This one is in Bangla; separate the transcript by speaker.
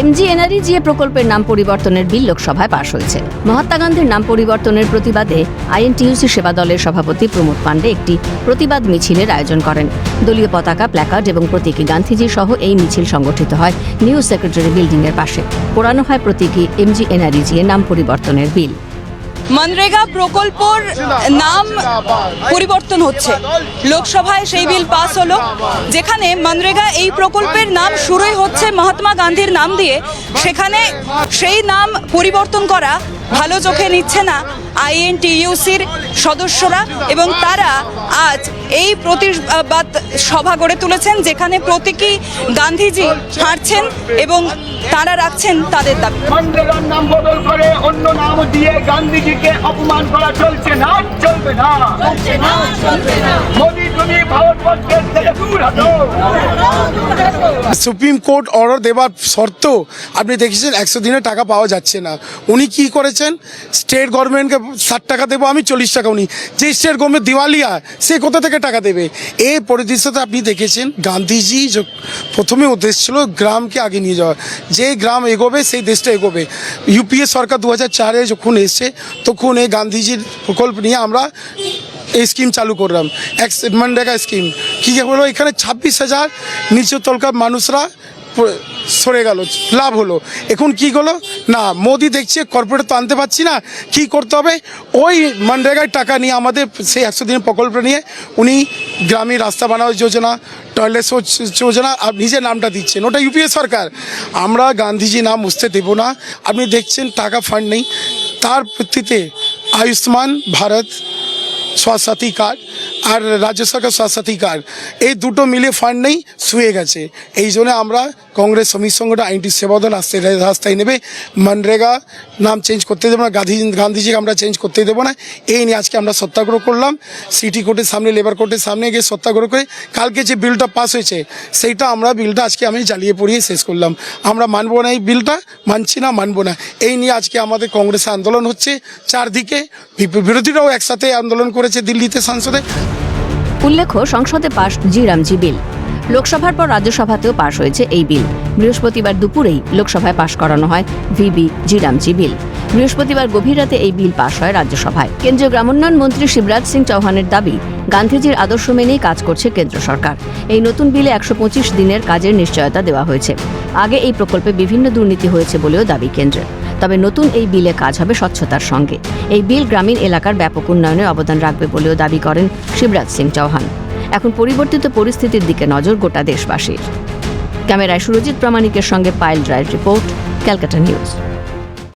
Speaker 1: MGNREGA প্রকল্পের নাম পরিবর্তনের বিল লোকসভায় পাশ হয়েছে। মহাত্মা গান্ধীর নাম পরিবর্তনের প্রতিবাদে INTUC সেবা দলের সভাপতি প্রমোদ পাণ্ডে একটি প্রতিবাদ মিছিলের আয়োজন করেন। দলীয় পতাকা, প্ল্যাকার্ড এবং প্রতীকী গান্ধীজি সহ এই মিছিল সংগঠিত হয় নিউ সেক্রেটারি বিল্ডিং এর পাশে। পোড়ানো হয় প্রতীকী MGNREGA নাম পরিবর্তনের বিল।
Speaker 2: মনরেগা প্রকল্পর নাম পরিবর্তন হচ্ছে, লোকসভায় সেই বিল পাস হলো, যেখানে মনরেগা এই প্রকল্পের নাম শুরুই হচ্ছে মহাত্মা গান্ধীর নাম দিয়ে, সেখানে সেই নাম পরিবর্তন করা ভালো চোখে নিচ্ছে না INTUCর সদস্যরা, এবং তারা আজ এই প্রতিবাদ সভা গড়ে তুলেছেন, যেখানে প্রতীকী গান্ধীজি হাঁটছেন এবং তারা রাখছেন তাদের দাবি।
Speaker 3: মনরেগার নাম বদল করে অন্য নাম দিয়ে গান্ধীজিকে অপমান করা চলছে না, চলবে না, চলছে না, চলবে না। মোদি তুমি ভারতবর্ষের থেকে দূর হটো।
Speaker 4: সুপ্রিম কোর্ট অর্ডার দেওয়ার শর্তেও আপনি দেখেছেন 100 দিনে টাকা পাওয়া যাচ্ছে না। উনি কি করেছেন, স্টেট গভর্নমেন্টকে 60 টাকা দেবো আমি, 40 টাকা উনি, যে স্টেট গভর্নমেন্ট দিওয়ালিয়া সে কোথা থেকে টাকা দেবে? এই পরিদৃশ্যতে আপনি দেখেছেন গান্ধীজি প্রথমে উদ্দেশ্য ছিল গ্রামকে আগে নিয়ে যাওয়া, যে গ্রাম এগোবে সেই দেশটা এগোবে। UPA সরকার 2004-এ যখন এসছে তখন এই গান্ধীজির প্রকল্প নিয়ে আমরা এই স্কিম চালু করলাম, মনরেগা স্কিম। কী হলো, এখানে 26,000 নিচের তলকার মানুষরা সরে গেল, লাভ হলো। এখন কি হলো না, মোদি দেখছে কর্পোরেট তো আনতে পারছি না, কি করতে হবে, ওই মনরেগায় টাকা নিয়ে আমাদের সেই 100 দিনের প্রকল্প নিয়ে উনি গ্রামীণ রাস্তা বানানোর যোজনা, টয়লেট যোজনা আর নিজের নামটা দিচ্ছেন, ওটা UPA সরকার। আমরা গান্ধীজি নাম মুছতে দেবো না। আপনি দেখছেন টাকা ফান্ড নেই, তার ভিত্তিতে আয়ুষ্মান ভারত স্বাস্থ্য সাথী কার্ড আর রাজ্য সরকার স্বাস্থ্য সাথী কার্ড, এই দুটো মিলে ফান্ড নেই, শুয়ে গেছে। এই জন্য আমরা কংগ্রেস শ্রমিক সংগঠন INTUC সেবা দল আসতে রাস্তায় নেবে, মনরেগা নাম চেঞ্জ করতে দেবো না, গান্ধীজিকে আমরা চেঞ্জ করতে দেবো না। এই নিয়ে আজকে আমরা সত্যাগ্রহ করলাম সিটি কোর্টের সামনে, লেবার কোর্টের সামনে গিয়ে সত্যাগ্রহ করে কালকে যে বিলটা পাস হয়েছে সেইটা বিলটা আজকে আমি জ্বালিয়ে পড়িয়ে শেষ করলাম। আমরা মানবো না, এই বিলটা মানছি না, মানবো না। এই নিয়ে আজকে আমাদের কংগ্রেসের আন্দোলন হচ্ছে চারদিকে, বিরোধীরাও একসাথে আন্দোলন করেছে দিল্লিতে সংসদে।
Speaker 1: উল্লেখ্য, সংসদে পাশ জি বিল, লোকসভার পর রাজ্যসভাতেও পাশ হয়েছে এই বিল। বৃহস্পতিবার দুপুরেই লোকসভায় পাশ করানো হয় জি বিল। বৃহস্পতিবার গভীর রাতে এই বিল পাশ হয় রাজ্যসভায়। কেন্দ্রীয় গ্রামোন্নয়ন মন্ত্রী শিবরাজ সিং চৌহানের দাবি, গান্ধীজির আদর্শ মেনেই কাজ করছে কেন্দ্র সরকার। এই নতুন বিলে 125 দিনের কাজের নিশ্চয়তা দেওয়া হয়েছে। আগে এই প্রকল্পে বিভিন্ন দুর্নীতি হয়েছে বলেও দাবি কেন্দ্রের। তবে নতুন এই বিলে কাজ হবে স্বচ্ছতার সঙ্গে। এই বিল গ্রামীণ এলাকার ব্যাপক উন্নয়নে অবদান রাখবে বলেও দাবি করেন শিবরাজ সিং চৌহান। এখন পরিবর্তিত পরিস্থিতির দিকে নজর গোটা দেশবাসীর। ক্যামেরায় সুরজিৎ প্রামাণিকের সঙ্গে পায়েল রায়ের রিপোর্ট, ক্যালকাটা নিউজ।